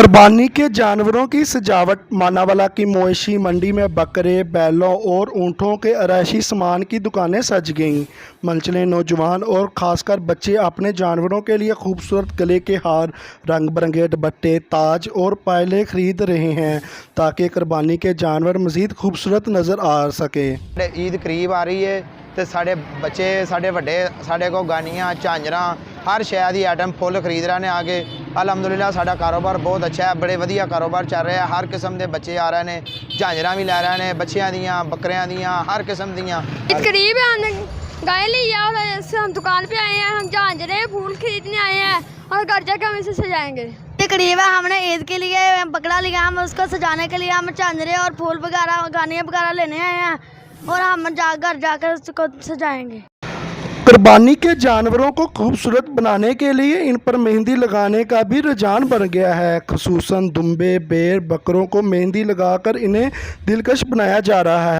कुर्बानी के जानवरों की सजावट मानावाला की मवेशी मंडी में बकरे, बैलों और ऊँटों के आरaiशी सामान की दुकानें सज गईं। मनचले नौजवान और खासकर बच्चे अपने जानवरों के लिए खूबसूरत गले के हार, रंग बिरंगे दुपट्टे, ताज और पायलें खरीद रहे हैं ताकि कुर्बानी के जानवर मज़ीद खूबसूरत नज़र आ सके। ईद करीब आ रही है तो साढ़े बच्चे साढ़े वड्डे साढ़े को गानियाँ झांजरां हर शय की आइटम फुल खरीद रहे हैं आगे। अलहमदुलिल्लाह साडा कारोबार बहुत अच्छा है, बड़े वधिया कारोबार चल रहा है। हर किस्म के बच्चे आ रहे हैं, झांजरां भी लै रहे हैं, बच्चियां दियां, बकरियां दियां, हर किस्म दियां। करीब है, हमने गाय ली है और हम दुकान पे आए हैं, हम झांजरे फूल खरीदने आए हैं और घर जाकर हम इसे सजाएंगे। ये करीब है, हमने ईद के लिए बकरा लिया, हम उसको सजाने के लिए हम झांजरे और फूल वगैरह गानियाँ वगैरह लेने आए हैं और हम घर जाकर उसको सजाएंगे। कुर्बानी के जानवरों को खूबसूरत बनाने के लिए इन पर मेहंदी लगाने का भी रुझान बन गया है। खुसूसन दुम्बे, बेर, बकरों को मेहंदी लगाकर इन्हें दिलकश बनाया जा रहा है।